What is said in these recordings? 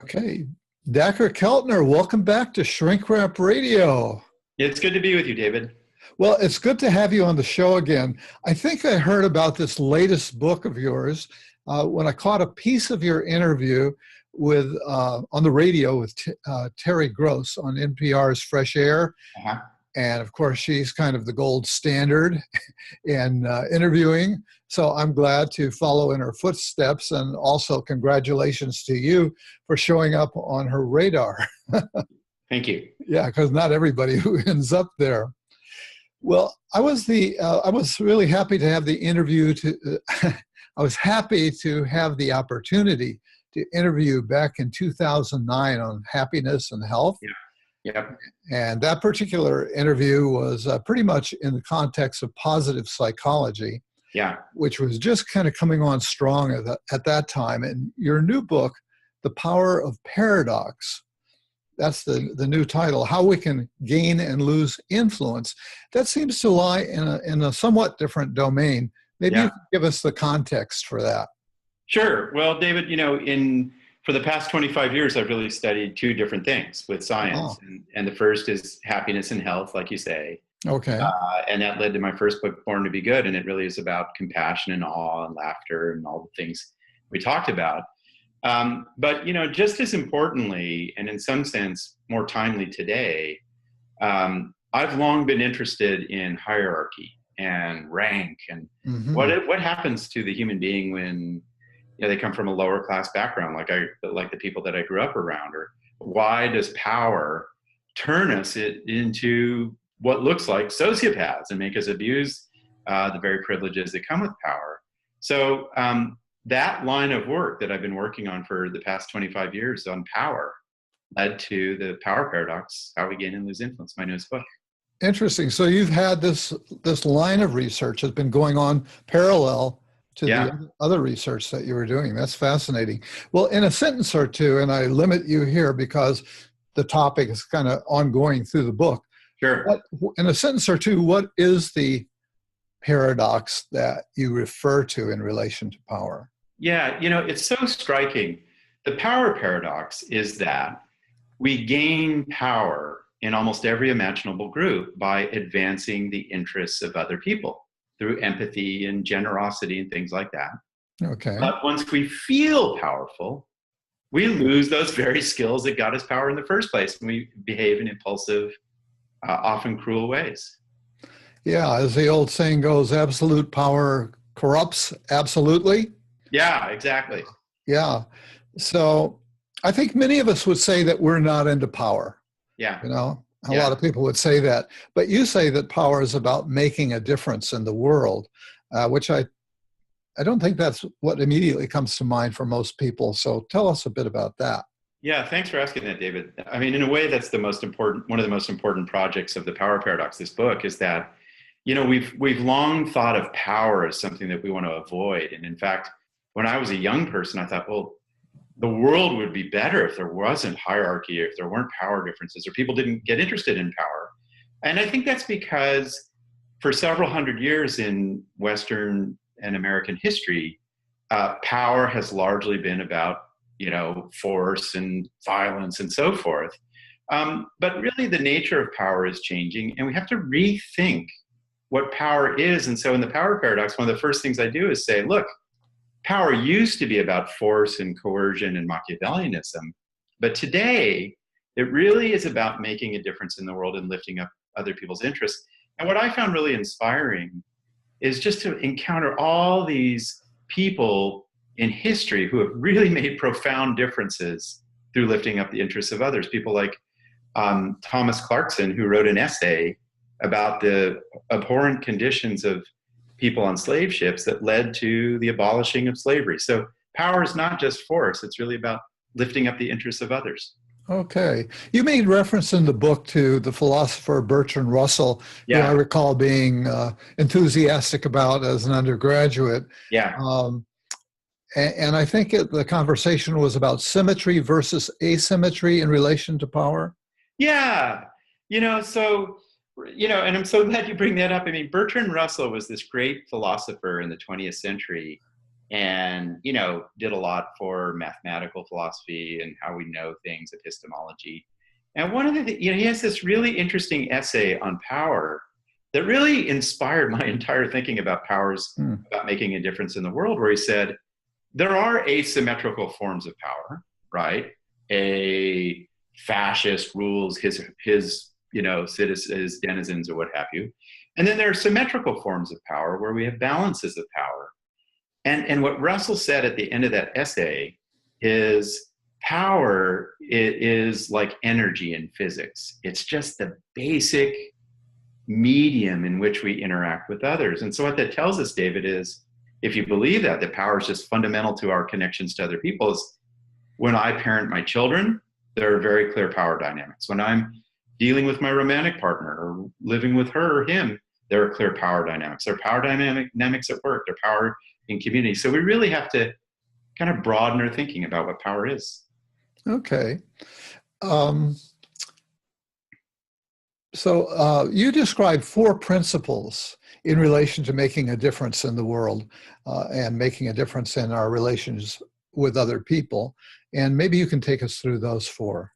Okay. Dacher Keltner, welcome back to Shrink Wrap Radio. It's good to be with you, David. Well, it's good to have you on the show again. I think I heard about this latest book of yours when I caught a piece of your interview with on the radio with Terry Gross on NPR's Fresh Air. Uh-huh. And of course, she's kind of the gold standard in interviewing. So I'm glad to follow in her footsteps. And also congratulations to you for showing up on her radar. Thank you. Yeah, because not everybody who ends up there. Well, I was really happy to have the interview. I was happy to have the opportunity to interview back in 2009 on happiness and health. Yeah. Yep. And that particular interview was pretty much in the context of positive psychology, Yeah. which was just kind of coming on strong at that time. And your new book, The Power of Paradox, that's the new title, How We Can Gain and Lose Influence. That seems to lie in a somewhat different domain. Maybe you can give us the context for that. Sure. Well, David, for the past 25 years, I've really studied two different things with science. Oh. And the first is happiness and health, like you say. Okay. And that led to my first book, Born to Be Good. And it really is about compassion and awe and laughter and all the things we talked about. But, just as importantly, and in some sense more timely today, I've long been interested in hierarchy and rank and what happens to the human being when they come from a lower class background, like the people that I grew up around, or why does power turn us into what looks like sociopaths and make us abuse the very privileges that come with power? So that line of work that I've been working on for the past 25 years on power led to the Power Paradox, How We Gain and Lose Influence, my newest book. Interesting. So you've had this line of research has been going on parallel to the other research that you were doing. That's fascinating. Well, in a sentence or two, and I limit you here because the topic is kind of ongoing through the book. Sure. In a sentence or two, what is the paradox that you refer to in relation to power? Yeah, it's so striking. The power paradox is that we gain power in almost every imaginable group by advancing the interests of other people through empathy and generosity and things like that. Okay. But once we feel powerful, we lose those very skills that got us power in the first place, and we behave in impulsive, often cruel ways. Yeah, as the old saying goes, absolute power corrupts absolutely. Yeah, exactly. Yeah. So I think many of us would say that we're not into power. Yeah. A lot of people would say that. But you say that power is about making a difference in the world, which I don't think that's what immediately comes to mind for most people. So tell us a bit about that. Yeah, thanks for asking that, David. I mean, in a way, that's one of the most important projects of the Power Paradox, this book, is that, we've long thought of power as something that we want to avoid. And in fact, when I was a young person, I thought, well, the world would be better if there wasn't hierarchy, if there weren't power differences, or people didn't get interested in power. And I think that's because for several hundred years in Western and American history, power has largely been about, force and violence and so forth. But really the nature of power is changing, and we have to rethink what power is. And so in the Power Paradox, one of the first things I do is say, look, power used to be about force and coercion and Machiavellianism, but today it really is about making a difference in the world and lifting up other people's interests. And what I found really inspiring is just to encounter all these people in history who have really made profound differences through lifting up the interests of others. People like Thomas Clarkson, who wrote an essay about the abhorrent conditions of people on slave ships that led to the abolishing of slavery. So power is not just force, it's really about lifting up the interests of others. Okay. You made reference in the book to the philosopher Bertrand Russell, who I recall being enthusiastic about as an undergraduate. Yeah. And I think the conversation was about symmetry versus asymmetry in relation to power. Yeah. And I'm so glad you bring that up. I mean, Bertrand Russell was this great philosopher in the 20th century and did a lot for mathematical philosophy and how we know things, epistemology. And one of the, he has this really interesting essay on power that really inspired my entire thinking about powers, about making a difference in the world, where he said, there are asymmetrical forms of power, right? A fascist rules his citizens, his denizens, or what have you. And then there are symmetrical forms of power where we have balances of power. And what Russell said at the end of that essay is power is like energy in physics. It's just the basic medium in which we interact with others. And so what that tells us, David, is if you believe that power is just fundamental to our connections to other people, is when I parent my children, there are very clear power dynamics. When I'm dealing with my romantic partner or living with her or him, there are clear power dynamics. There are power dynamics at work. There are power in community. So we really have to kind of broaden our thinking about what power is. Okay. So you described 4 principles in relation to making a difference in the world and making a difference in our relations with other people. And maybe you can take us through those 4.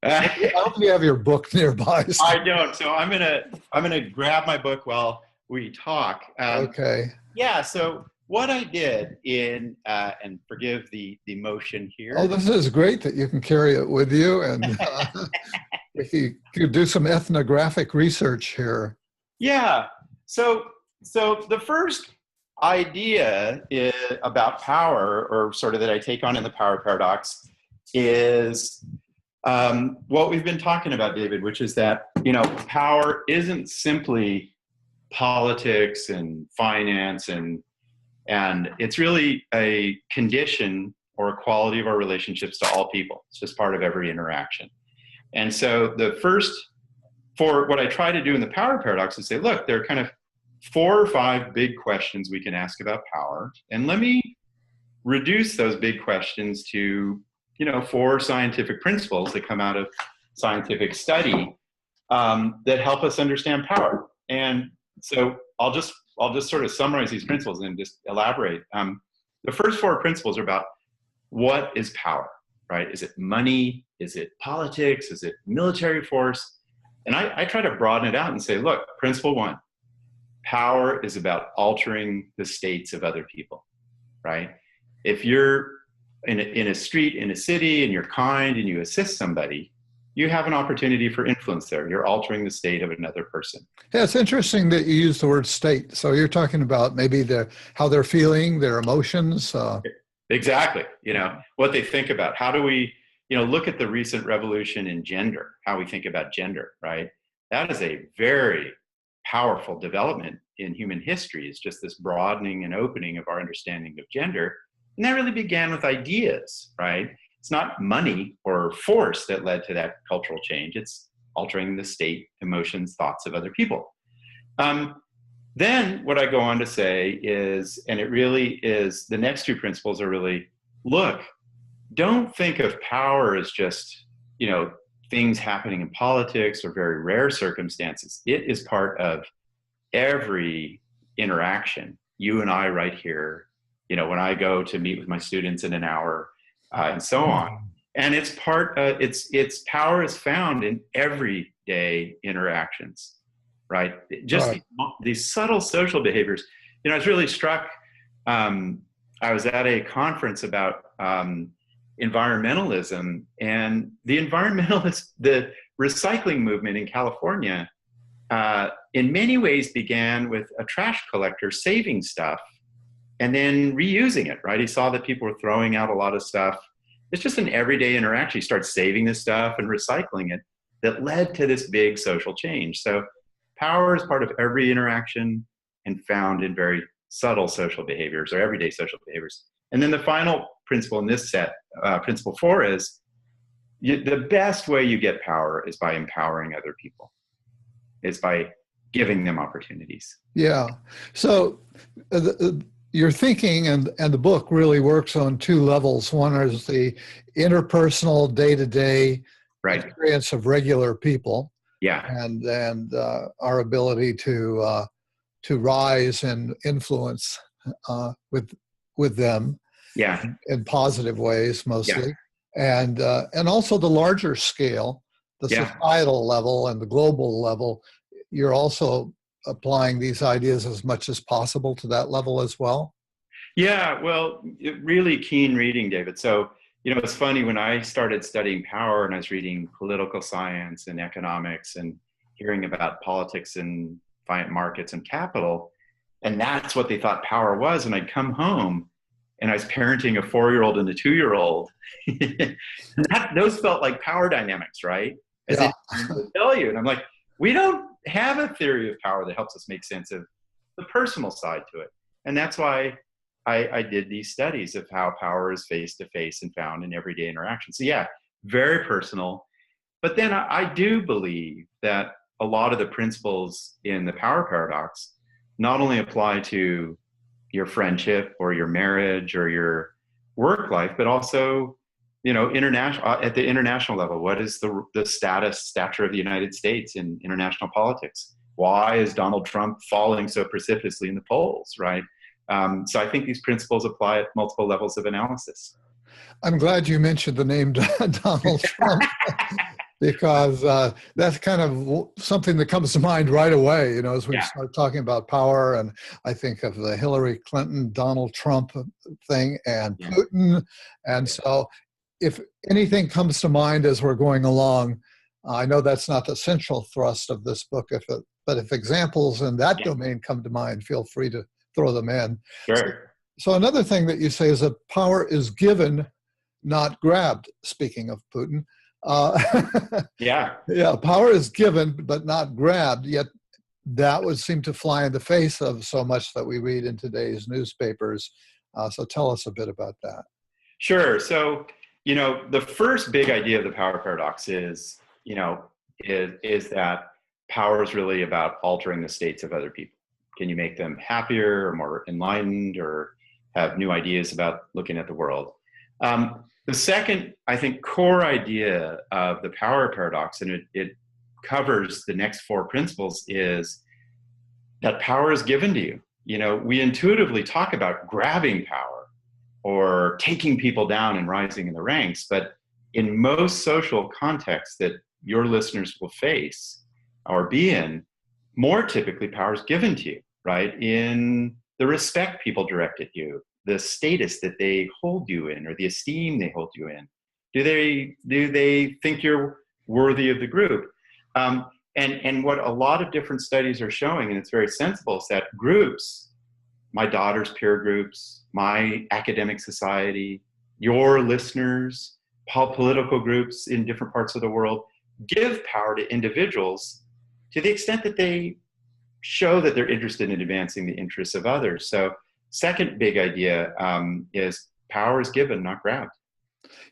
I hope you have your book nearby. So. I don't. So I'm gonna grab my book while we talk. Okay. Yeah. So what I did in and forgive the motion here. Oh, this is great that you can carry it with you, and you could do some ethnographic research here. Yeah. So the first idea about power, or sort of that I take on in the power paradox, is what we've been talking about, David, which is that power isn't simply politics and finance, and it's really a condition or a quality of our relationships to all people. It's just part of every interaction. And so for what I try to do in the power paradox is say, look, there are kind of 4 or 5 big questions we can ask about power, and let me reduce those big questions to 4 scientific principles that come out of scientific study that help us understand power. And so I'll just sort of summarize these principles and just elaborate. The first 4 principles are about what is power, right? Is it money? Is it politics? Is it military force? And I try to broaden it out and say, look, principle 1, power is about altering the states of other people, right? If you're in a street, in a city, and you're kind and you assist somebody, you have an opportunity for influence there. You're altering the state of another person. Yeah, it's interesting that you use the word state. So you're talking about maybe how they're feeling, their emotions. Exactly. What they think about. How do we, look at the recent revolution in gender, how we think about gender, right? That is a very powerful development in human history. It's just this broadening and opening of our understanding of gender. And that really began with ideas, right? It's not money or force that led to that cultural change. It's altering the state, emotions, thoughts of other people. Then what I go on to say is, and it really is, the next 2 principles are really, look, don't think of power as just, things happening in politics or very rare circumstances. It is part of every interaction. You and I right here, when I go to meet with my students in an hour, and so on. And it's its power is found in everyday interactions, right? Just Right. these subtle social behaviors. I was really struck. I was at a conference about environmentalism, and the recycling movement in California, in many ways began with a trash collector saving stuff and then reusing it, right? He saw that people were throwing out a lot of stuff. It's just an everyday interaction. He starts saving this stuff and recycling it that led to this big social change. So power is part of every interaction and found in very subtle social behaviors or everyday social behaviors. And then the final principle in this set, principle 4, is the best way you get power is by empowering other people. It's by giving them opportunities. Yeah. So your thinking and the book really works on 2 levels. One is the interpersonal, day-to-day Right. experience of regular people. Yeah. And our ability to rise and influence with with them Yeah. in positive ways Yeah. mostly, and also the larger scale, the Yeah. societal level and the global level. You're also applying these ideas as much as possible to that level as well. Yeah, well, really keen reading, David. So, it's funny when I started studying power and I was reading political science and economics and hearing about politics and markets and capital, and that's what they thought power was. And I'd come home and I was parenting a 4-year-old and a 2-year-old. Those felt like power dynamics, right? As Yeah. it would tell you. And I'm like, we don't have a theory of power that helps us make sense of the personal side to it. And that's why I did these studies of how power is face to face and found in everyday interaction. So yeah, very personal. But then I do believe that a lot of the principles in the power paradox not only apply to your friendship or your marriage or your work life, but also, international at the international level. What is the stature of the United States in international politics? Why is Donald Trump falling so precipitously in the polls, right? So I think these principles apply at multiple levels of analysis. I'm glad you mentioned the name Donald Trump because that's kind of something that comes to mind right away, as we start talking about power. And I think of the Hillary Clinton, Donald Trump thing and Putin. And so if anything comes to mind as we're going along, I know that's not the central thrust of this book, but if examples in that domain come to mind, feel free to throw them in. Sure. So another thing that you say is that power is given, not grabbed, speaking of Putin. Yeah, power is given, but not grabbed, yet that would seem to fly in the face of so much that we read in today's newspapers. So tell us a bit about that. Sure. So, the first big idea of the power paradox is that power is really about altering the states of other people. Can you make them happier or more enlightened or have new ideas about looking at the world? The second, I think, core idea of the power paradox, and it covers the next 4 principles, is that power is given to you. We intuitively talk about grabbing power or taking people down and rising in the ranks, but in most social contexts that your listeners will face or be in, more typically power is given to you, right? In the respect people direct at you, the status that they hold you in, or the esteem they hold you in. Do they think you're worthy of the group? And what a lot of different studies are showing, and it's very sensible, is that groups, my daughter's peer groups, my academic society, your listeners, political groups in different parts of the world, give power to individuals to the extent that they show that they're interested in advancing the interests of others. So second big idea is power is given, not grabbed.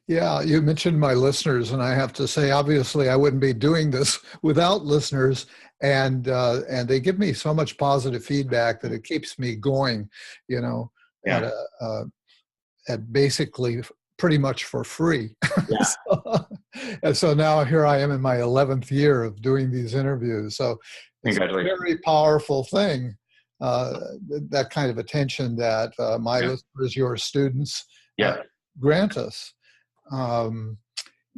Yeah, you mentioned my listeners, and I have to say, obviously, I wouldn't be doing this without listeners, and they give me so much positive feedback that it keeps me going, at basically pretty much for free. Yeah. And so now here I am in my 11th year of doing these interviews. So it's a very powerful thing, that kind of attention that my listeners, your students, grant us.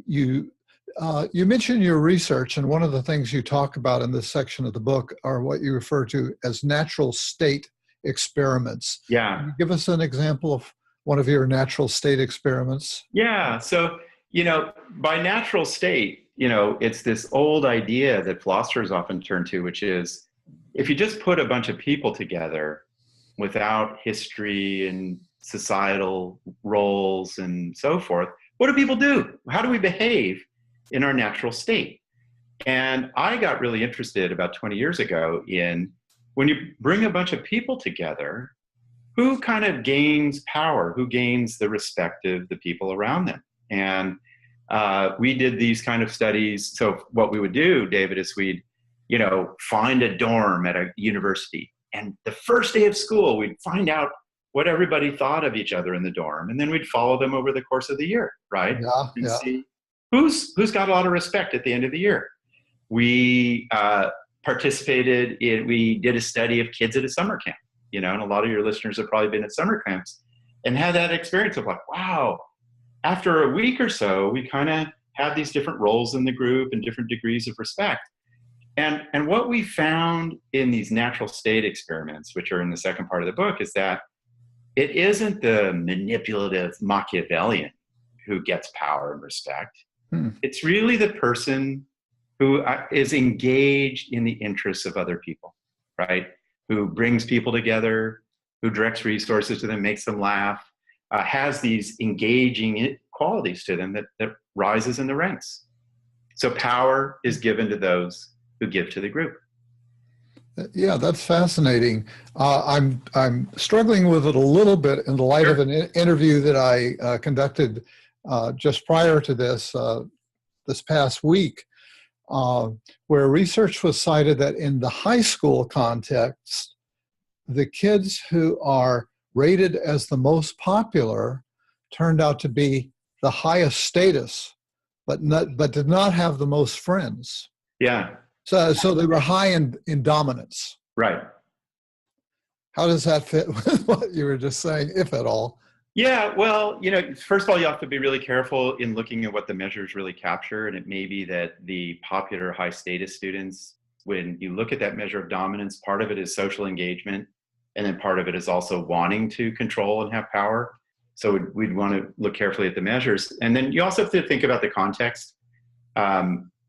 You mentioned your research, and one of the things you talk about in this section of the book are what you refer to as natural state experiments. Yeah. Can you give us an example of one of your natural state experiments? Yeah. So, by natural state, it's this old idea that philosophers often turn to, which is if you just put a bunch of people together without history and societal roles and so forth, what do people do? How do we behave in our natural state? And I got really interested about 20 years ago in when you bring a bunch of people together, who kind of gains power? Who gains the respect of the people around them? And we did these kind of studies. So what we would do, David, is we'd, find a dorm at a university. And the first day of school, we'd find out what everybody thought of each other in the dorm. And then we'd follow them over the course of the year, right? And see who's got a lot of respect at the end of the year. We we did a study of kids at a summer camp, and a lot of your listeners have probably been at summer camps. and had that experience of like, wow, after a week or so, we kind of have these different roles in the group and different degrees of respect. And what we found in these natural state experiments, which are in the second part of the book, is that it isn't the manipulative Machiavellian who gets power and respect. It's really the person who is engaged in the interests of other people, right? Who brings people together, who directs resources to them, makes them laugh, has these engaging qualities to them that rises in the ranks. So power is given to those who give to the group. Yeah, that's fascinating. I'm struggling with it a little bit in the light of an interview that I conducted just prior to this past week, where research was cited that in the high school context, the kids who are rated as the most popular turned out to be the highest status, but did not have the most friends. Yeah. So they were high in dominance. Right. How does that fit with what you were just saying, if at all? Yeah, well, first of all, you have to be really careful in looking at what the measures really capture. And it may be that the popular high status students, when you look at that measure of dominance, part of it is social engagement. And then part of it is also wanting to control and have power. So we'd want to look carefully at the measures. And then you also have to think about the context.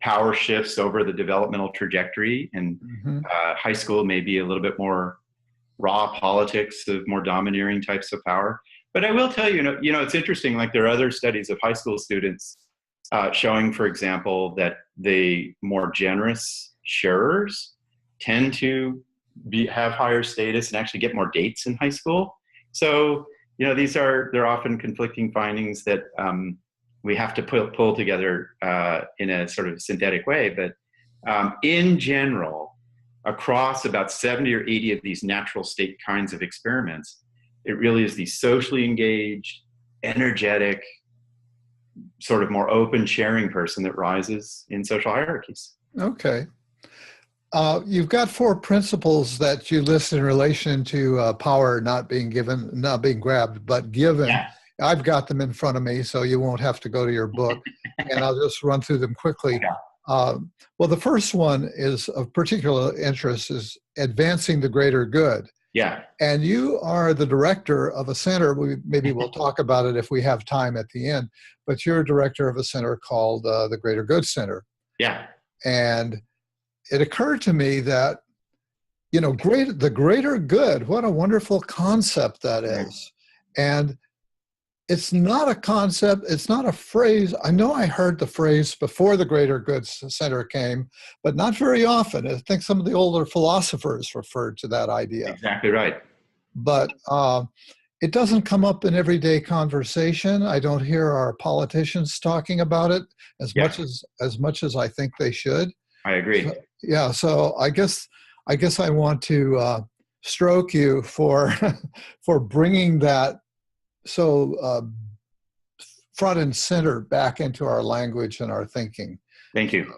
Power shifts over the developmental trajectory, and high school may be a little bit more raw politics of more domineering types of power. But I will tell you, it's interesting, like there are other studies of high school students showing, for example, that the more generous sharers tend to have higher status and actually get more dates in high school. So, they're often conflicting findings that we have to pull together in a sort of synthetic way. But in general, across about 70 or 80 of these natural state kinds of experiments, it really is the socially engaged, energetic, sort of more open, sharing person that rises in social hierarchies. Okay. You've got 4 principles that you list in relation to power not being grabbed, but given. Yeah. I've got them in front of me, so you won't have to go to your book, and I'll just run through them quickly. Yeah. Well, the first one is of particular interest is advancing the greater good. Yeah. And you are the director of a center. Maybe we'll talk about it if we have time at the end, but you're a director of a center called the Greater Good Center. Yeah. And it occurred to me that, the greater good, what a wonderful concept that is. And it's not a concept, it's not a phrase. I know I heard the phrase before the Greater Good Center came, but not very often. I think some of the older philosophers referred to that idea. Exactly right. But it doesn't come up in everyday conversation. I don't hear our politicians talking about it as much as I think they should. I agree. So I guess I want to stroke you for bringing that so front and center back into our language and our thinking. Thank you.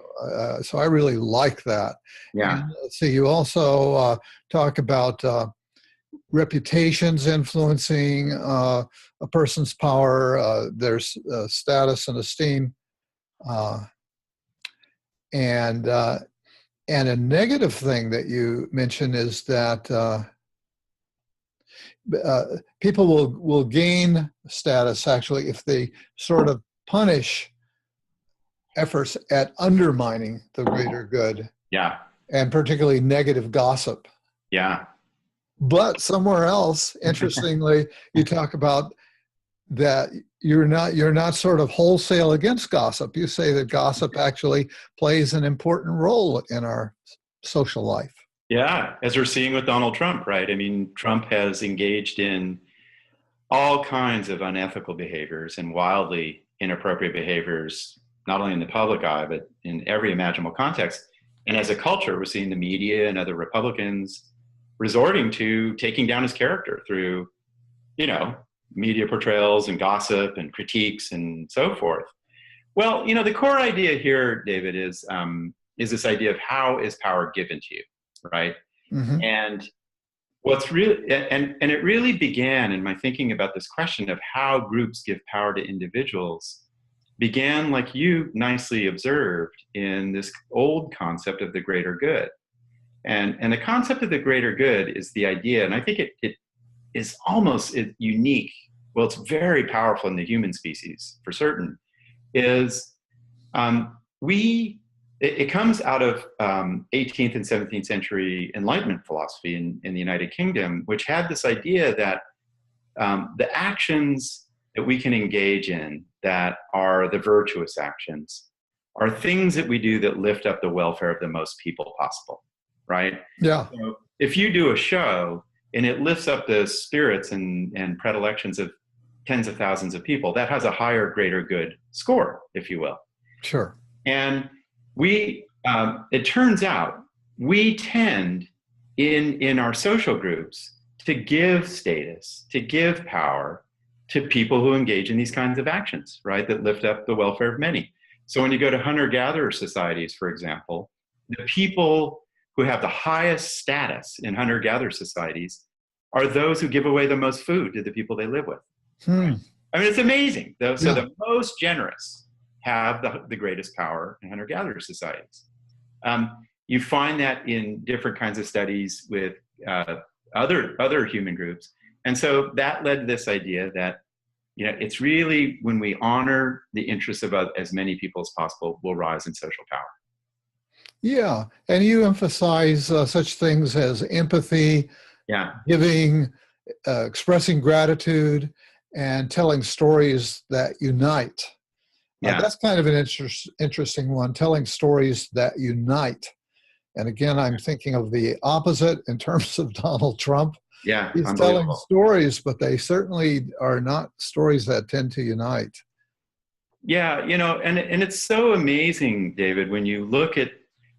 So I really like that. Yeah. And, so you also talk about reputations influencing a person's power, their status and esteem, and a negative thing that you mention is that people will gain status actually if they sort of punish efforts at undermining the greater good. Yeah. And particularly negative gossip. Yeah. But somewhere else, interestingly, you talk about that you're not sort of wholesale against gossip. You say that gossip actually plays an important role in our social life. Yeah, as we're seeing with Donald Trump, right? I mean, Trump has engaged in all kinds of unethical behaviors and wildly inappropriate behaviors, not only in the public eye, but in every imaginable context. And as a culture, we're seeing the media and other Republicans resorting to taking down his character through, media portrayals and gossip and critiques and so forth. Well, the core idea here, David, is this idea of how is power given to you, right? Mm-hmm. And Well, it's really, and it really began in my thinking about this question of how groups give power to individuals, began, like you nicely observed, in this old concept of the greater good. And the concept of the greater good is the idea, and I think it is almost unique. Well, it's very powerful in the human species for certain. Is it comes out of 18th and 17th century Enlightenment philosophy in the United Kingdom, which had this idea that the actions that we can engage in that are the virtuous actions are things that we do that lift up the welfare of the most people possible, right? Yeah. So if you do a show and it lifts up the spirits and predilections of tens of thousands of people, that has a higher, greater good score, if you will. Sure. And it turns out we tend in our social groups to give status, to give power to people who engage in these kinds of actions, right, that lift up the welfare of many. So when you go to hunter-gatherer societies, for example, the people who have the highest status in hunter-gatherer societies are those who give away the most food to the people they live with. Hmm. I mean, it's amazing. So the most generous have the greatest power in hunter-gatherer societies. You find that in different kinds of studies with other human groups. And so that led to this idea that, it's really when we honor the interests of as many people as possible, we'll rise in social power. Yeah. And you emphasize such things as empathy, giving, expressing gratitude, and telling stories that unite. That's kind of an interesting one, telling stories that unite. And again, I'm thinking of the opposite in terms of Donald Trump. Yeah, he's telling stories, but they certainly are not stories that tend to unite. Yeah, and it's so amazing, David, when you look at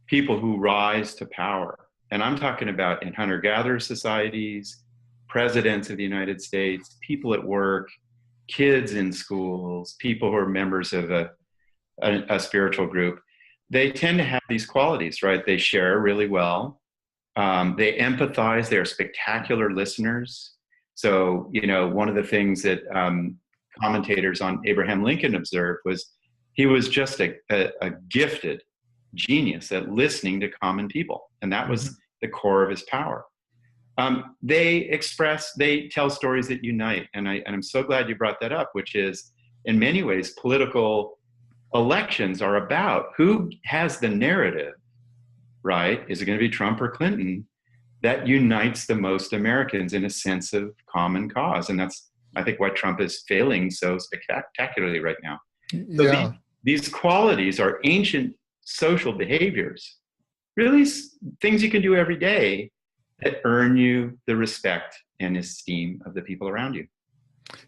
people who rise to power. And I'm talking about in hunter-gatherer societies, presidents of the United States, people at work, kids in schools, people who are members of a spiritual group. They tend to have these qualities, right? They share really well. They empathize. They're spectacular listeners. So, one of the things that commentators on Abraham Lincoln observed was he was just a gifted genius at listening to common people. And that was the core of his power. They tell stories that unite. And I'm so glad you brought that up, which is in many ways, political elections are about who has the narrative, right? Is it going to be Trump or Clinton that unites the most Americans in a sense of common cause? And that's, I think, why Trump is failing so spectacularly right now. So these qualities are ancient social behaviors, really things you can do every day that earn you the respect and esteem of the people around you.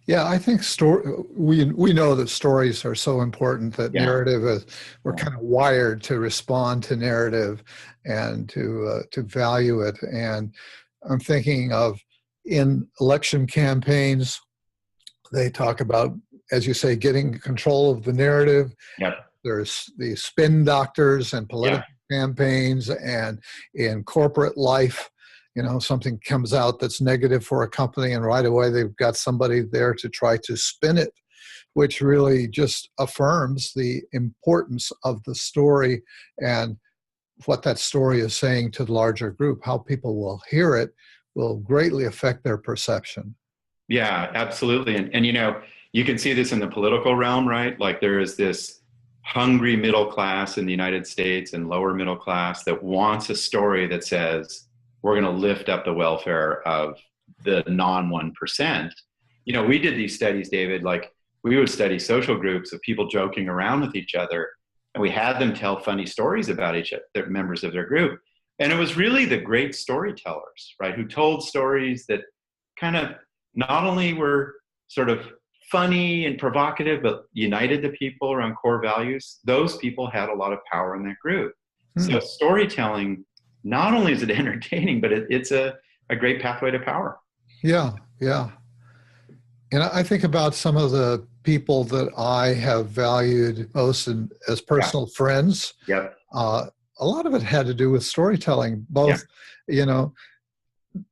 Yeah, I think we know that stories are so important, that narrative we're kind of wired to respond to narrative and to value it. And I'm thinking of in election campaigns, they talk about, as you say, getting control of the narrative. Yep. There's the spin doctors and political campaigns, and in corporate life, something comes out that's negative for a company, and right away they've got somebody there to try to spin it, which really just affirms the importance of the story and what that story is saying to the larger group. How people will hear it will greatly affect their perception. Yeah, absolutely. And you can see this in the political realm, right? Like there is this hungry middle class in the United States and lower middle class that wants a story that says, we're going to lift up the welfare of the non 1%. We did these studies, David, like we would study social groups of people joking around with each other, and we had them tell funny stories about each other, the members of their group. And it was really the great storytellers, right, who told stories that kind of not only were sort of funny and provocative, but united the people around core values. Those people had a lot of power in that group. So storytelling, not only is it entertaining, but it's a great pathway to power. Yeah. And I think about some of the people that I have valued most as personal friends. Yep. A lot of it had to do with storytelling, both,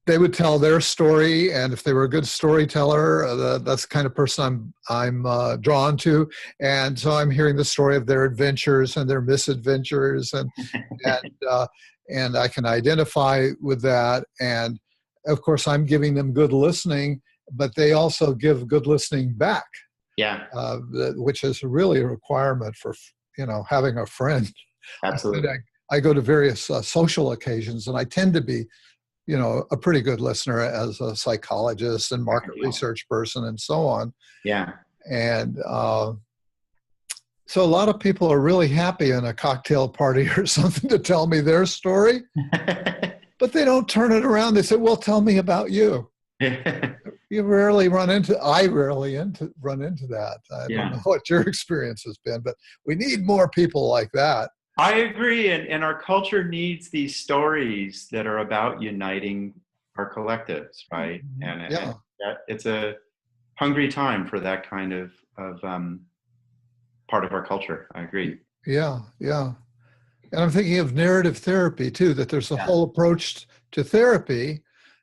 they would tell their story, and if they were a good storyteller, that's the kind of person I'm drawn to. And so I'm hearing the story of their adventures and their misadventures, and I can identify with that. And of course, I'm giving them good listening, but they also give good listening back. Yeah, Which is really a requirement for having a friend. absolutely. I go to various social occasions, and I tend to be a pretty good listener as a psychologist and market research person and so on. Yeah. And so a lot of people are really happy in a cocktail party or something to tell me their story, but they don't turn it around. They say, well, tell me about you. I rarely run into that. I don't know what your experience has been, but we need more people like that. I agree. And our culture needs these stories that are about uniting our collectives, right? And it's a hungry time for that kind of part of our culture. I agree. Yeah. And I'm thinking of narrative therapy too, that there's a whole approach to therapy,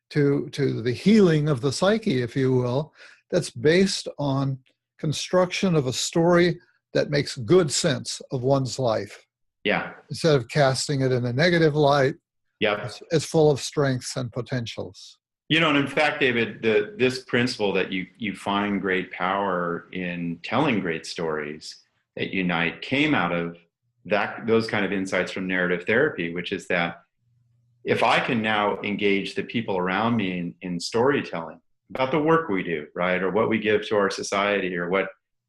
to the healing of the psyche, if you will, that's based on construction of a story that makes good sense of one's life. Yeah. Instead of casting it in a negative light, it's full of strengths and potentials. And in fact, David, this principle that you find great power in telling great stories that unite came out of those kind of insights from narrative therapy, which is that if I can now engage the people around me in storytelling about the work we do, right, or what we give to our society, or what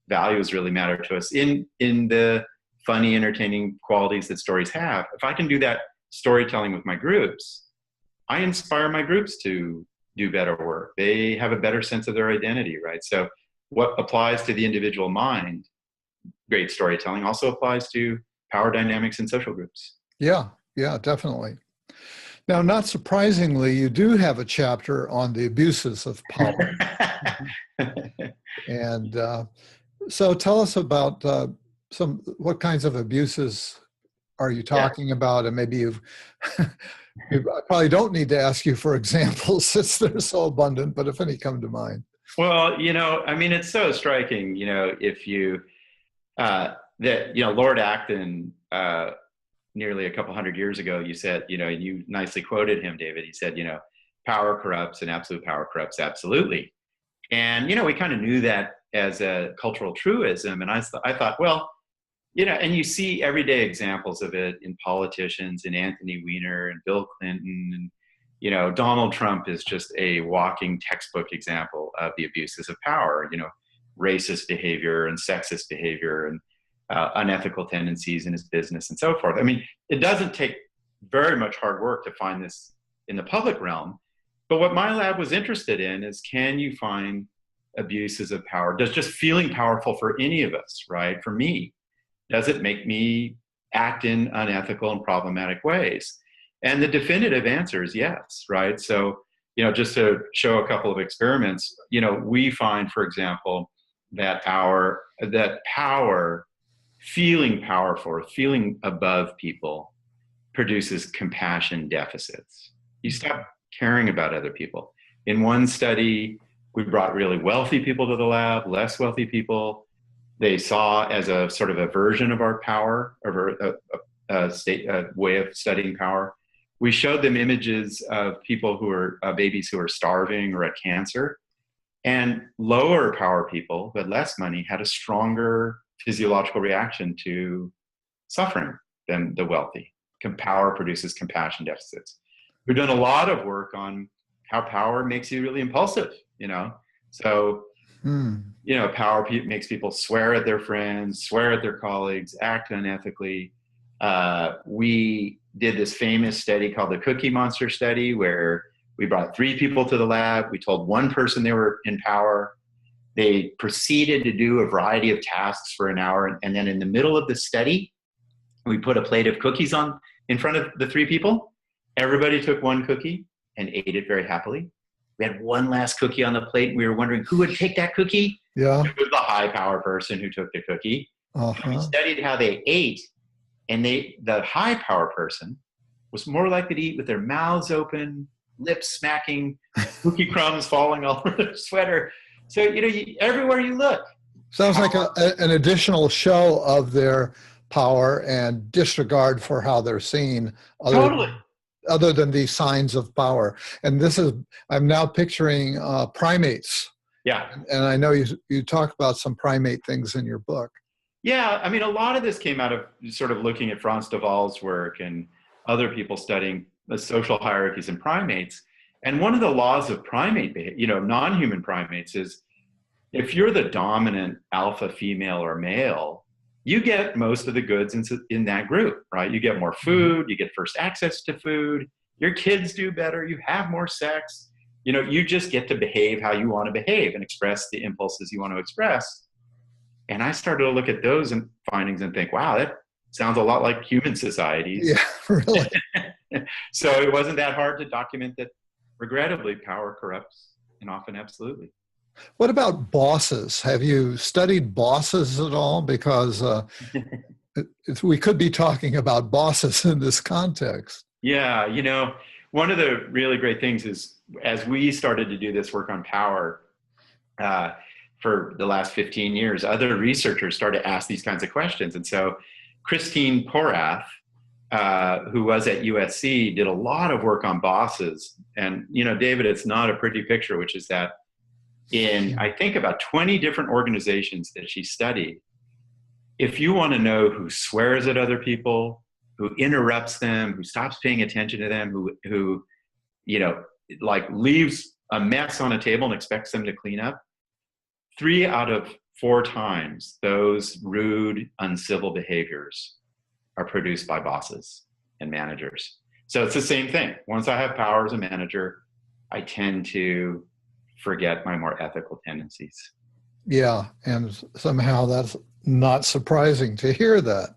values really matter to us in the funny, entertaining qualities that stories have, if I can do that storytelling with my groups, I inspire my groups to do better work. They have a better sense of their identity, right? So what applies to the individual mind, great storytelling, also applies to power dynamics in social groups. Yeah, definitely. Now, not surprisingly, you do have a chapter on the abuses of power. And so tell us about what kinds of abuses are you talking about? And maybe I probably don't need to ask you for examples since they're so abundant, but if any come to mind. Well, it's so striking, if you, Lord Acton, nearly a couple hundred years ago, you said, you nicely quoted him, David. He said, power corrupts and absolute power corrupts absolutely. And, we kind of knew that as a cultural truism. And I thought, well, and you see everyday examples of it in politicians, in Anthony Weiner and Bill Clinton. And, Donald Trump is just a walking textbook example of the abuses of power, racist behavior and sexist behavior and unethical tendencies in his business and so forth. I mean, it doesn't take very much hard work to find this in the public realm. But what my lab was interested in is, can you find abuses of power? Does just feeling powerful for any of us, right? For me, does it make me act in unethical and problematic ways? And the definitive answer is yes, right? So, just to show a couple of experiments, we find, for example, that power, feeling powerful, or feeling above people, produces compassion deficits. You stop caring about other people. In one study, we brought really wealthy people to the lab, less wealthy people. They saw as a sort of a version of our power, or a way of studying power. We showed them images of people who are babies who are starving or had cancer. And lower power people, but less money, had a stronger physiological reaction to suffering than the wealthy. Power produces compassion deficits. We've done a lot of work on how power makes you really impulsive, So, power makes people swear at their friends, swear at their colleagues, act unethically. We did this famous study called the Cookie Monster study, where we brought 3 people to the lab. We told one person they were in power. They proceeded to do a variety of tasks for an hour. And then in the middle of the study, we put a plate of cookies in front of the 3 people. Everybody took one cookie and ate it very happily. We had one last cookie on the plate, and we were wondering who would take that cookie. Yeah. It was the high power person who took the cookie. We studied how they ate, and the high power person was more likely to eat with their mouths open, lips smacking, cookie crumbs falling all over their sweater. So, everywhere you look. Sounds like an additional show of their power and disregard for how they're seen, Totally. other than these signs of power. And I'm now picturing primates. Yeah. And I know you talk about some primate things in your book. Yeah, I mean, a lot of this came out of sort of looking at Frans de Waal's work and other people studying the social hierarchies in primates. And one of the laws of non-human primates is if you're the dominant alpha female or male, you get most of the goods in that group, right? You get more food, you get first access to food, your kids do better, you have more sex, you just get to behave how you want to behave and express the impulses you want to express. And I started to look at those findings and think, wow, that sounds a lot like human societies. Yeah, really. So it wasn't that hard to document that, regrettably, power corrupts, and often absolutely. What about bosses? Have you studied bosses at all? Because we could be talking about bosses in this context. Yeah, one of the really great things is, as we started to do this work on power, for the last 15 years, other researchers started to ask these kinds of questions. And so Christine Porath, who was at USC, did a lot of work on bosses. And, David, it's not a pretty picture, which is that in, I think, about 20 different organizations that she studied, if you want to know who swears at other people, who interrupts them, who stops paying attention to them, who leaves a mess on a table and expects them to clean up, 3 out of 4 times those rude, uncivil behaviors are produced by bosses and managers. So it's the same thing. Once I have power as a manager, I tend to forget my more ethical tendencies. Yeah, and somehow that's not surprising to hear that.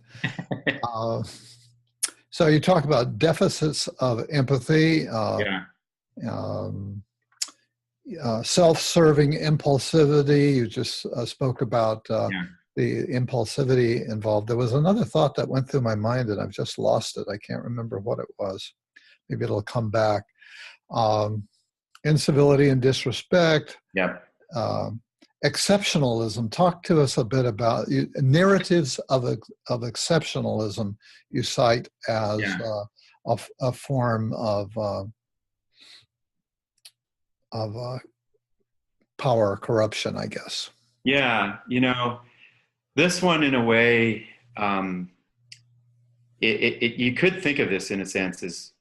So you talk about deficits of empathy. Self-serving impulsivity. You just spoke about the impulsivity involved. There was another thought that went through my mind and I've just lost it. I can't remember what it was. Maybe it'll come back. Incivility and disrespect. Yep. Exceptionalism. Talk to us a bit about narratives of exceptionalism. You cite as a form of power corruption, I guess. Yeah, this one, in a way, you could think of this in a sense as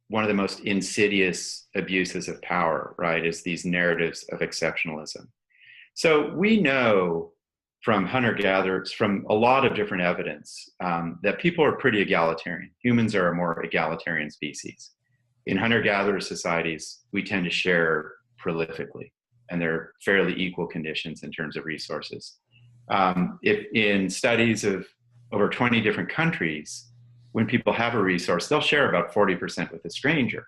one of the most insidious abuses of power, right? Is these narratives of exceptionalism. So we know from hunter-gatherers, from a lot of different evidence, that people are pretty egalitarian. Humans are a more egalitarian species. In hunter-gatherer societies, we tend to share prolifically, and there are fairly equal conditions in terms of resources. If in studies of over 20 different countries, when people have a resource, they'll share about 40% with a stranger.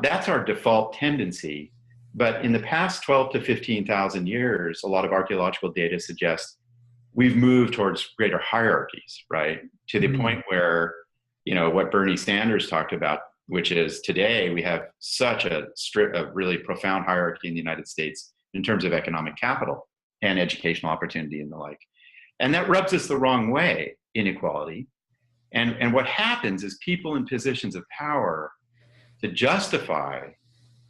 That's our default tendency. But in the past 12 to 15,000 years, a lot of archaeological data suggests we've moved towards greater hierarchies, right? To the point where, what Bernie Sanders talked about, which is today we have such a really profound hierarchy in the United States in terms of economic capital and educational opportunity and the like. And that rubs us the wrong way, inequality. And what happens is people in positions of power, to justify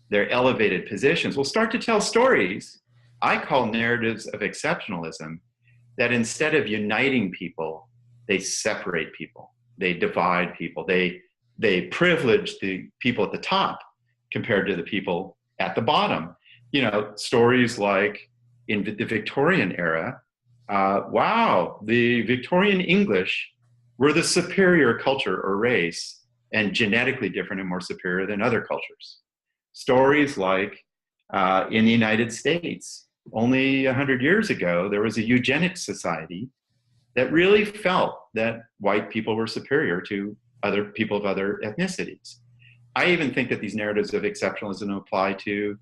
their elevated positions, will start to tell stories I call narratives of exceptionalism, that instead of uniting people, they separate people, they divide people, they privilege the people at the top compared to the people at the bottom. Stories like in the Victorian era, the Victorian English were the superior culture or race, and genetically different and more superior than other cultures. Stories like in the United States, only 100 years ago, there was a eugenics society that really felt that white people were superior to other people of other ethnicities. I even think that these narratives of exceptionalism apply to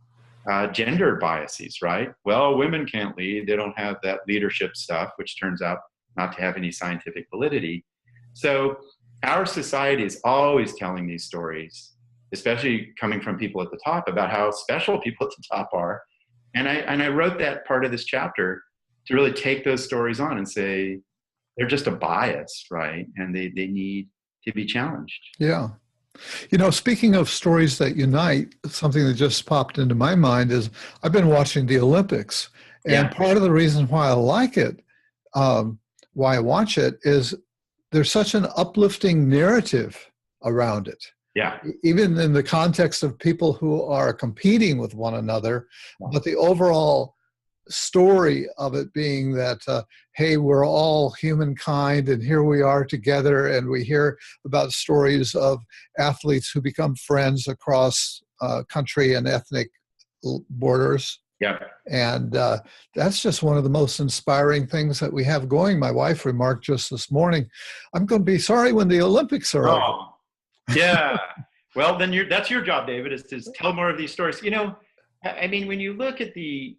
gender biases, right? Well, women can't lead. They don't have that leadership stuff, which turns out not to have any scientific validity. So our society is always telling these stories especially coming from people at the top, about how special people at the top are. And I wrote that part of this chapter to really take those stories on and say, they're just a bias, right? And they need to be challenged. Yeah. You know, speaking of stories that unite, something that just popped into my mind is I've been watching the Olympics. And part of the reason why I like it, why I watch it, is there's such an uplifting narrative around it. Yeah. Even in the context of people who are competing with one another, but the overall story of it being that, hey, we're all humankind and here we are together, and we hear about stories of athletes who become friends across country and ethnic borders. Yeah. And that's just one of the most inspiring things that we have going. My wife remarked just this morning, I'm going to be sorry when the Olympics are over. Yeah. Well, then that's your job, David, is to tell more of these stories. You know, I mean, when you look at the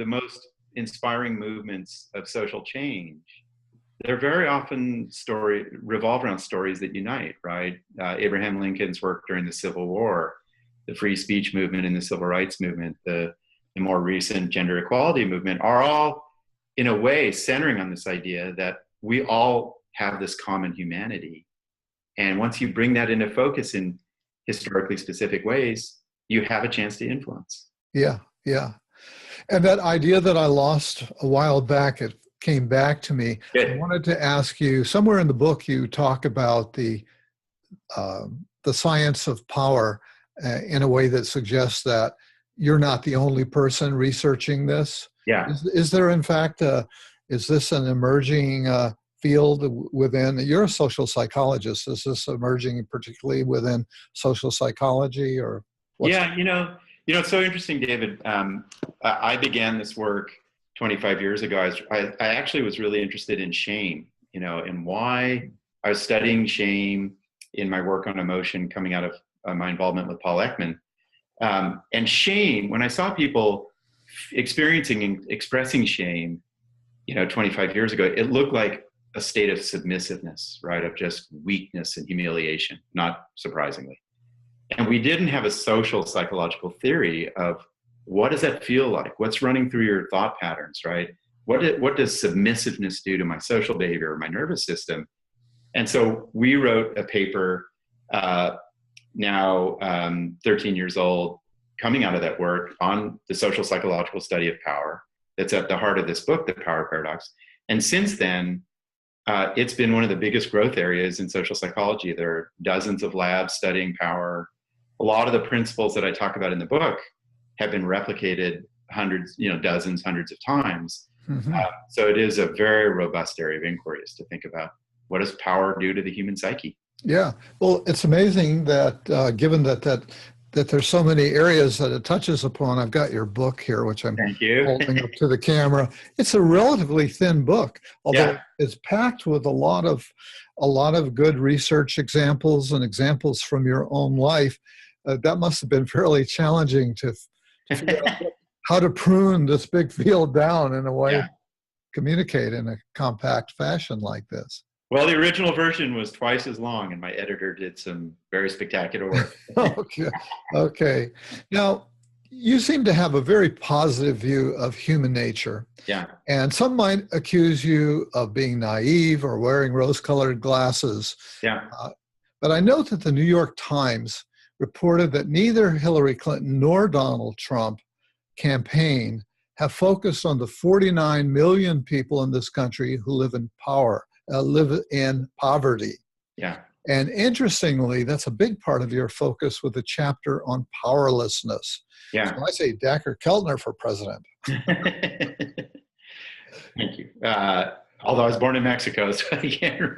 most inspiring movements of social change, they're very often revolve around stories that unite, right? Abraham Lincoln's work during the Civil War, the free speech movement and the civil rights movement, the more recent gender equality movement, are all in a way centering on this idea that we all have this common humanity. And once you bring that into focus in historically specific ways, you have a chance to influence. Yeah, yeah. And that idea that I lost a while back, it came back to me. Good. I wanted to ask you, somewhere in the book you talk about the science of power in a way that suggests that you're not the only person researching this. Yeah. Is there, in fact, is this an emerging field within, you're a social psychologist, is this emerging particularly within social psychology, or what's You know, it's so interesting, David. I began this work 25 years ago. I actually was really interested in shame, you know, and why I was studying shame in my work on emotion coming out of my involvement with Paul Ekman. And shame, when I saw people experiencing and expressing shame, you know, 25 years ago, it looked like a state of submissiveness, right? Of just weakness and humiliation, not surprisingly. And we didn't have a social psychological theory of what does that feel like? What's running through your thought patterns, right? What does submissiveness do to my social behavior or my nervous system? And so we wrote a paper now 13 years old, coming out of that work on the social psychological study of power. That's at the heart of this book, The Power Paradox. And since then, it's been one of the biggest growth areas in social psychology. There are dozens of labs studying power. A lot of the principles that I talk about in the book have been replicated hundreds, dozens, hundreds of times. Mm-hmm. So it is a very robust area of inquiry, is to think about what does power do to the human psyche? Yeah. Well, it's amazing that given that there's so many areas that it touches upon. I've got your book here, which I'm holding up to the camera. It's a relatively thin book, although it's packed with a lot of good research examples and examples from your own life. That must have been fairly challenging to figure out how to prune this big field down in a way, communicate in a compact fashion like this. Well, the original version was twice as long, and my editor did some very spectacular work. Okay. Now, you seem to have a very positive view of human nature. Yeah. And some might accuse you of being naive or wearing rose-colored glasses. Yeah. But I note that the New York Times reported that neither Hillary Clinton nor Donald Trump campaign have focused on the 49 million people in this country who live in poverty. Yeah. And interestingly, that's a big part of your focus with the chapter on powerlessness. Yeah. So I say Dacher Keltner for president. Thank you. Although I was born in Mexico, so I can't.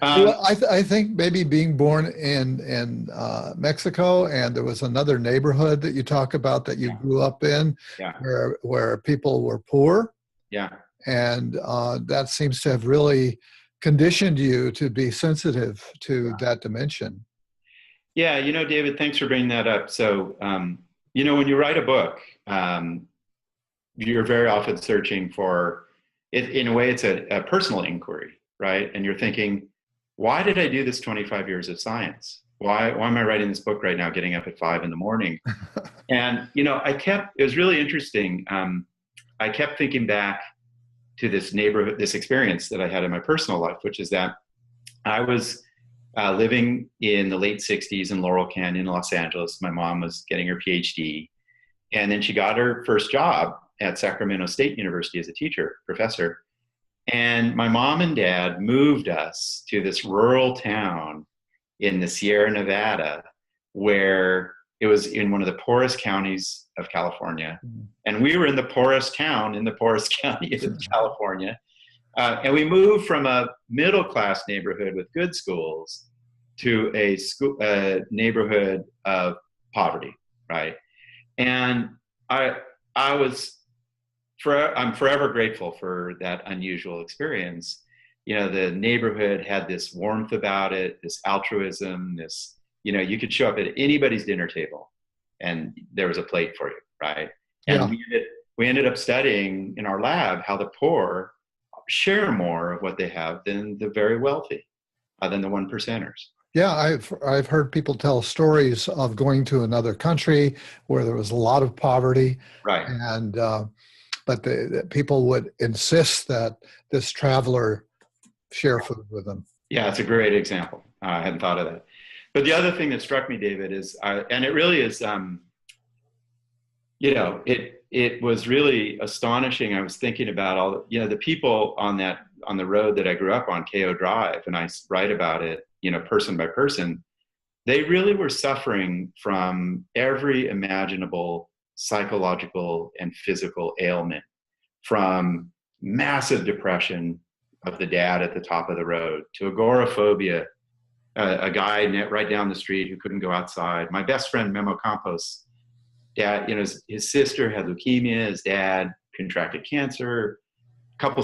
Well, I think maybe being born in Mexico, and there was another neighborhood that you talk about that you grew up in, where people were poor. Yeah. And that seems to have really conditioned you to be sensitive to that dimension. Yeah, David, thanks for bringing that up. So, when you write a book, you're very often searching for it. In a way, it's a personal inquiry, right? And you're thinking, why did I do this 25 years of science? why am I writing this book right now, getting up at 5 a.m? And, it was really interesting. I kept thinking back to this neighborhood, this experience that I had in my personal life, which is that I was living in the late 60s in Laurel Canyon, Los Angeles. My mom was getting her PhD. And then she got her first job at Sacramento State University as a professor. And my mom and dad moved us to this rural town in the Sierra Nevada, where it was in one of the poorest counties of California. And we were in the poorest town in the poorest county of California. And we moved from a middle-class neighborhood with good schools to a neighborhood of poverty, right? And I'm forever grateful for that unusual experience. The neighborhood had this warmth about it, this altruism, you could show up at anybody's dinner table and there was a plate for you, right? And we ended up studying in our lab how the poor share more of what they have than the very wealthy, than the one percenters. Yeah, I've heard people tell stories of going to another country where there was a lot of poverty, right? And but the people would insist that this traveler share food with them. Yeah, it's a great example. I hadn't thought of that. But the other thing that struck me, David, is, and it really is, it was really astonishing. I was thinking about all, the people on the road that I grew up on, KO Drive, and I write about it, person by person. They really were suffering from every imaginable psychological and physical ailment, from massive depression of the dad at the top of the road to agoraphobia, a guy right down the street who couldn't go outside. My best friend, Memo Campos, dad, his sister had leukemia, his dad contracted cancer, a couple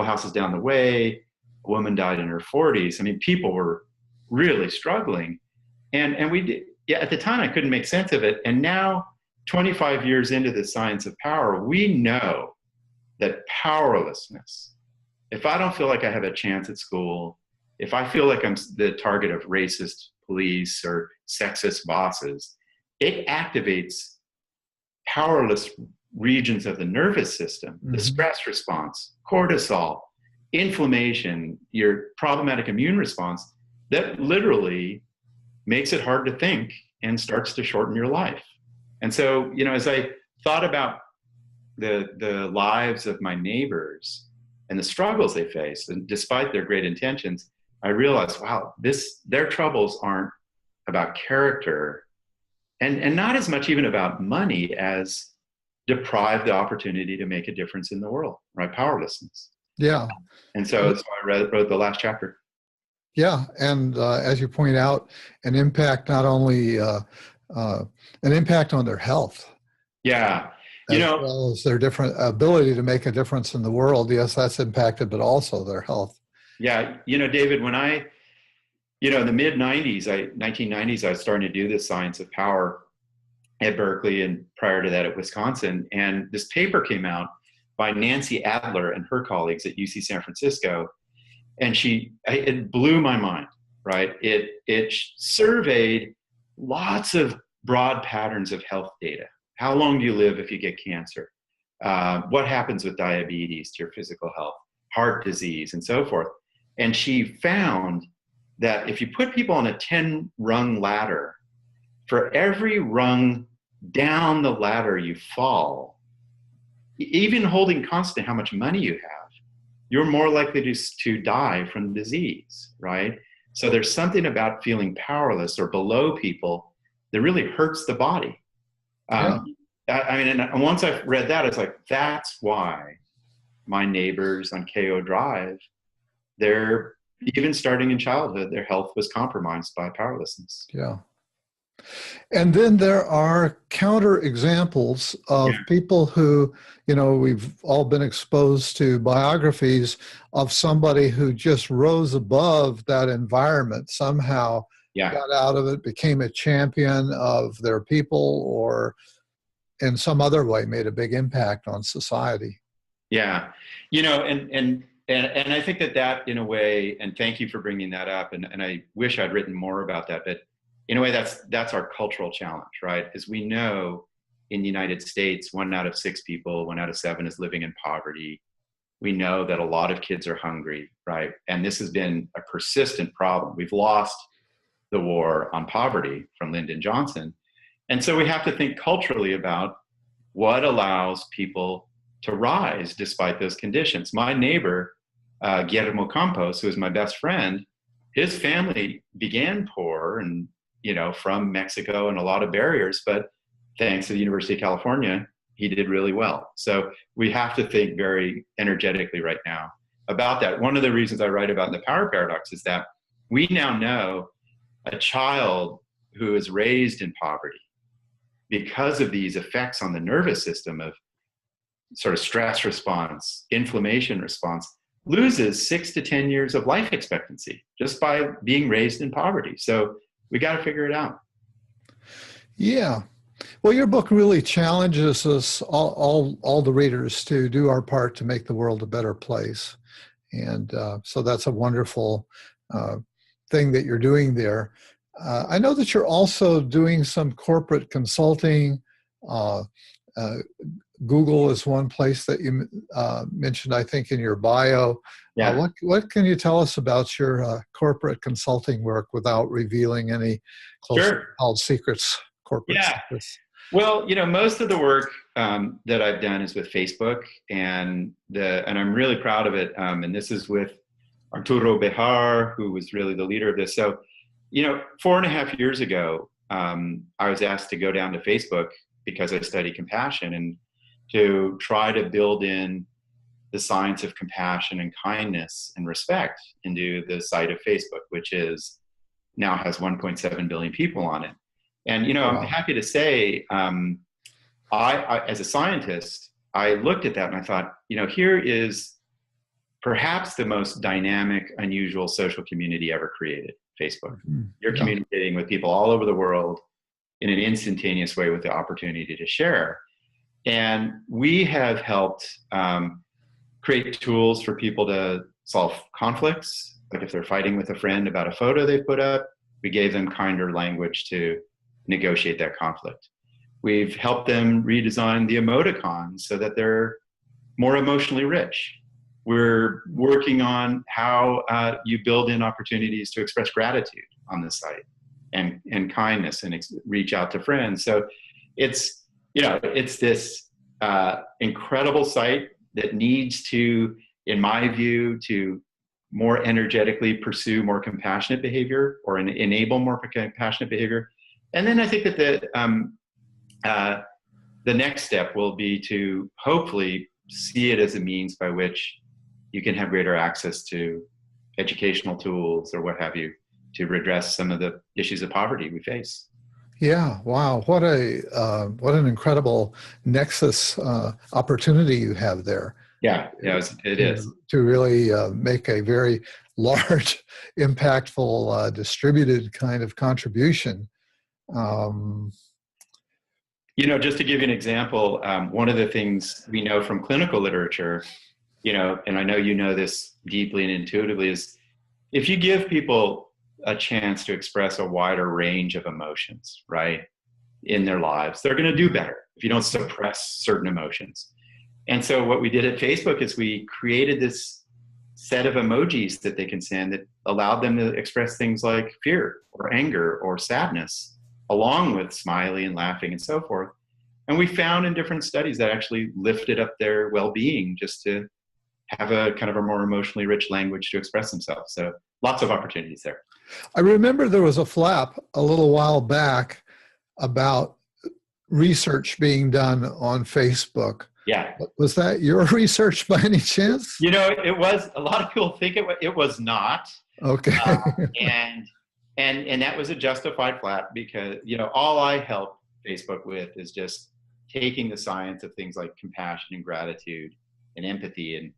houses down the way, a woman died in her 40s. I mean, people were really struggling. And we did, at the time I couldn't make sense of it. And now, 25 years into the science of power, we know that powerlessness, if I don't feel like I have a chance at school, if I feel like I'm the target of racist police or sexist bosses, it activates powerless regions of the nervous system, the stress response, cortisol, inflammation, your problematic immune response, that literally makes it hard to think and starts to shorten your life. And so, as I thought about the lives of my neighbors and the struggles they face, and despite their great intentions, I realized, wow, their troubles aren't about character and not as much even about money as deprived the opportunity to make a difference in the world, right? Powerlessness. Yeah. And so I wrote the last chapter. Yeah. And as you point out, an impact not only an impact on their health. Yeah. As well as their different ability to make a difference in the world. Yes, that's impacted, but also their health. Yeah. David, when in the mid-90s, 1990s, I was starting to do this science of power at Berkeley and prior to that at Wisconsin. And this paper came out by Nancy Adler and her colleagues at UC San Francisco. And it blew my mind, right? It surveyed lots of broad patterns of health data. How long do you live if you get cancer? What happens with diabetes to your physical health, heart disease, and so forth? And she found that if you put people on a 10-rung ladder, for every rung down the ladder you fall, even holding constant how much money you have, you're more likely to die from disease, right? So there's something about feeling powerless or below people that really hurts the body. And once I read that, it's like, that's why my neighbors on KO Drive, they're even starting in childhood, their health was compromised by powerlessness. Yeah. And then there are counter examples of people who, we've all been exposed to biographies of somebody who just rose above that environment, somehow got out of it, became a champion of their people, or in some other way made a big impact on society. Yeah. And and I think that in a way, and thank you for bringing that up, and I wish I'd written more about that, but in a way that's our cultural challenge, right? As we know, in the United States, 1 out of 6 people, 1 out of 7 is living in poverty. We know that a lot of kids are hungry, right? And this has been a persistent problem. We've lost the war on poverty from Lyndon Johnson. And so we have to think culturally about what allows people to rise despite those conditions. My neighbor, Guillermo Campos, who is my best friend, his family began poor and, from Mexico and a lot of barriers, but thanks to the University of California, he did really well. So we have to think very energetically right now about that. One of the reasons I write about in the power paradox is that we now know a child who is raised in poverty, because of these effects on the nervous system of sort of stress response, inflammation response, loses 6 to 10 years of life expectancy just by being raised in poverty. So we got to figure it out. Yeah. Well, your book really challenges us, all the readers, to do our part to make the world a better place. And so that's a wonderful thing that you're doing there. I know that you're also doing some corporate consulting. Google is one place that you mentioned, I think, in your bio. Yeah. What can you tell us about your corporate consulting work without revealing any close-held secrets? Corporate secrets. Well, most of the work that I've done is with Facebook, and I'm really proud of it. And this is with Arturo Bejar, who was really the leader of this. So, 4.5 years ago, I was asked to go down to Facebook because I study compassion and to try to build in the science of compassion and kindness and respect into the site of Facebook, which now has 1.7 billion people on it. And, I'm happy to say, I, as a scientist, I looked at that and I thought, here is perhaps the most dynamic, unusual social community ever created, Facebook. Mm-hmm. You're communicating with people all over the world in an instantaneous way with the opportunity to share. And we have helped create tools for people to solve conflicts. Like if they're fighting with a friend about a photo they've put up, we gave them kinder language to negotiate that conflict. We've helped them redesign the emoticons so that they're more emotionally rich. We're working on how you build in opportunities to express gratitude on the site and kindness and reach out to friends. So it's this incredible site that needs to, in my view, to more energetically pursue more compassionate behavior or enable more compassionate behavior. And then I think that the next step will be to hopefully see it as a means by which you can have greater access to educational tools or what have you to redress some of the issues of poverty we face. Yeah, wow, what an incredible nexus opportunity you have there. Yeah, it is. To really make a very large, impactful, distributed kind of contribution. Just to give you an example, one of the things we know from clinical literature, and I know you know this deeply and intuitively, is if you give people a chance to express a wider range of emotions, right, in their lives, they're going to do better if you don't suppress certain emotions. And so what we did at Facebook is we created this set of emojis that they can send that allowed them to express things like fear or anger or sadness, along with smiley and laughing and so forth. And we found in different studies that actually lifted up their well-being just to have a kind of a more emotionally rich language to express themselves. So lots of opportunities there. I remember there was a flap a little while back about research being done on Facebook. Yeah. Was that your research by any chance? It was. A lot of people think it was not. Okay. And that was a justified flap because, all I help Facebook with is just taking the science of things like compassion and gratitude and empathy and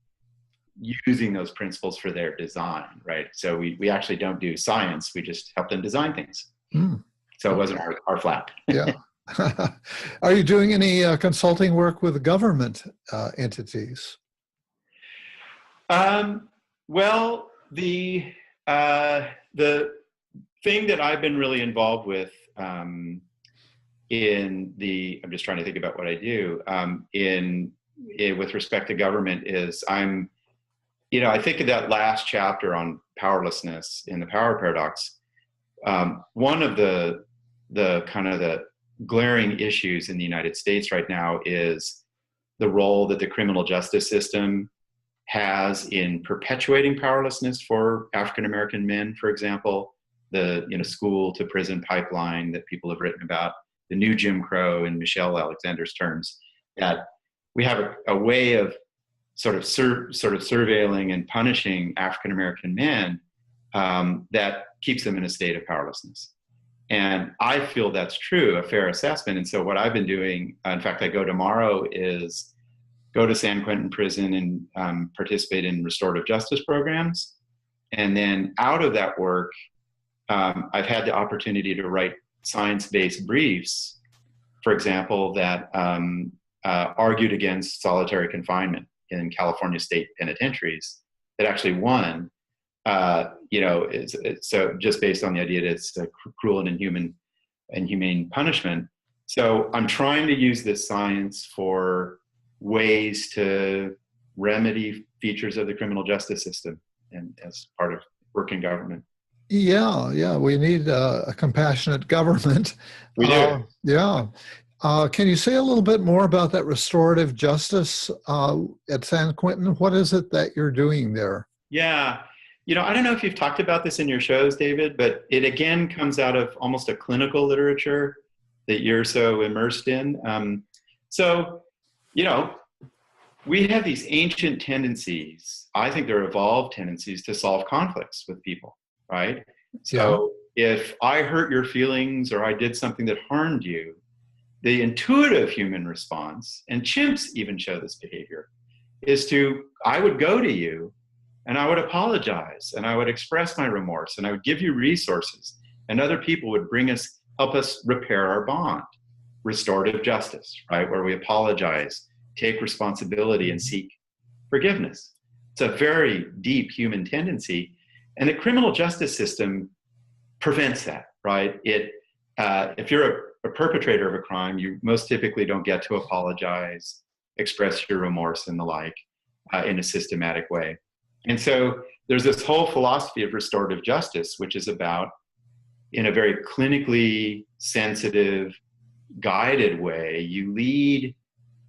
using those principles for their design, right? So we actually don't do science, we just help them design things. So it wasn't our flap. Yeah. Are you doing any consulting work with government entities? Well, the thing that I've been really involved with I'm just trying to think about what I do with respect to government is I think of that last chapter on powerlessness in the power paradox. One of the kind of the glaring issues in the United States right now is the role that the criminal justice system has in perpetuating powerlessness for African American men, for example, the school to prison pipeline that people have written about, the new Jim Crow in Michelle Alexander's terms, that we have a way of sort of surveilling and punishing African American men that keeps them in a state of powerlessness. And I feel that's true, a fair assessment. And so what I've been doing, in fact, I go tomorrow, is go to San Quentin prison and participate in restorative justice programs. And then out of that work, I've had the opportunity to write science-based briefs, for example, that argued against solitary confinement in California state penitentiaries, that actually won. So just based on the idea that it's a cruel and inhumane punishment. So I'm trying to use this science for ways to remedy features of the criminal justice system and as part of working government. Yeah, we need a compassionate government. We do. Yeah. Can you say a little bit more about that restorative justice at San Quentin? What is it that you're doing there? Yeah. I don't know if you've talked about this in your shows, David, but it again comes out of almost a clinical literature that you're so immersed in. We have these ancient tendencies. I think they're evolved tendencies to solve conflicts with people, right? So if I hurt your feelings or I did something that harmed you, the intuitive human response, and chimps even show this behavior, is I would go to you and I would apologize and I would express my remorse and I would give you resources, and other people would help us repair our bond. Restorative justice, right? Where we apologize, take responsibility, and seek forgiveness. It's a very deep human tendency. And the criminal justice system prevents that, right? If you're a perpetrator of a crime, you most typically don't get to apologize, express your remorse and the like in a systematic way. And so there's this whole philosophy of restorative justice, which is about, in a very clinically sensitive, guided way, you lead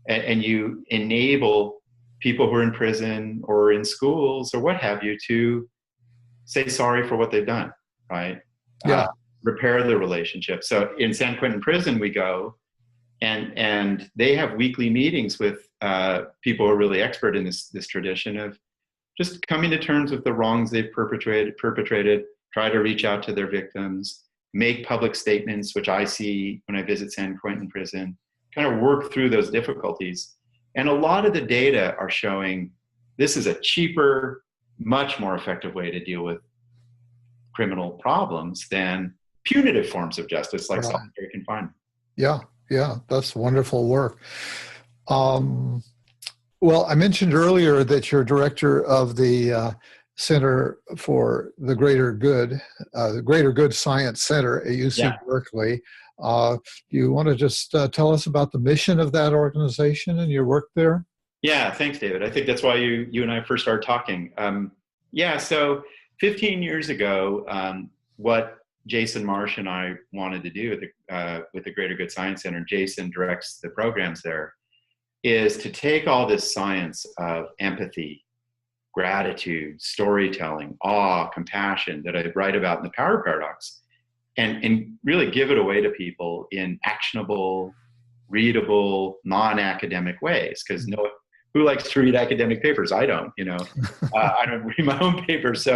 and you enable people who are in prison or in schools or what have you to say sorry for what they've done, right? Yeah. Repair the relationship. So in San Quentin prison, we go and they have weekly meetings with people who are really expert in this tradition of just coming to terms with the wrongs they've perpetrated, try to reach out to their victims, make public statements, which I see when I visit San Quentin prison, kind of work through those difficulties. And a lot of the data are showing this is a cheaper, much more effective way to deal with criminal problems than punitive forms of justice like solitary confinement. Yeah, that's wonderful work. Well, I mentioned earlier that you're director of the Center for the Greater Good Science Center at UC Berkeley. Do you want to just tell us about the mission of that organization and your work there? Yeah, thanks, David. I think that's why you and I first started talking. So 15 years ago, what Jason Marsh and I wanted to do with the Greater Good Science Center, Jason directs the programs there, is to take all this science of empathy, gratitude, storytelling, awe, compassion that I write about in the Power Paradox, and really give it away to people in actionable, readable, non-academic ways. Because who likes to read academic papers? I don't. I don't read my own papers.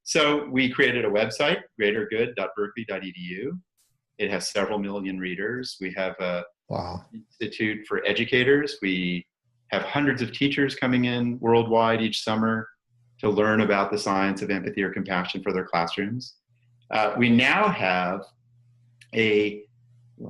So we created a website, greatergood.berkeley.edu. It has several million readers. We have a institute for educators. We have hundreds of teachers coming in worldwide each summer to learn about the science of empathy or compassion for their classrooms. We now have a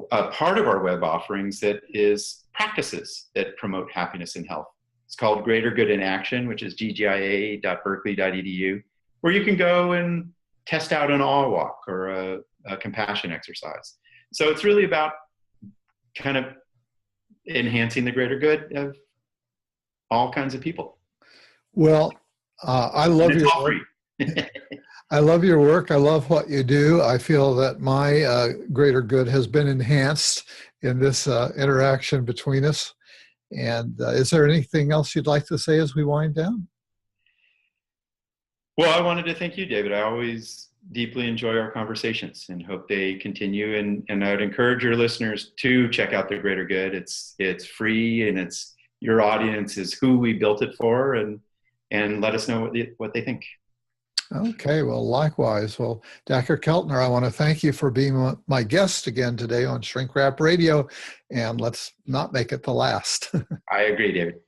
part of our web offerings that is practices that promote happiness and health. It's called Greater Good in Action, which is ggia.berkeley.edu, where you can go and test out an awe walk or a compassion exercise. So it's really about kind of enhancing the greater good of all kinds of people. Well, I love and it's your all work. free. I love your work. I love what you do. I feel that my greater good has been enhanced in this interaction between us. And is there anything else you'd like to say as we wind down? Well, I wanted to thank you, David. I always deeply enjoy our conversations and hope they continue. And I would encourage your listeners to check out The Greater Good. It's free, and it's your audience is who we built it for, and let us know what they think. Okay, well, likewise. Well, Dacher Keltner, I want to thank you for being my guest again today on Shrink Wrap Radio, and let's not make it the last. I agree, David.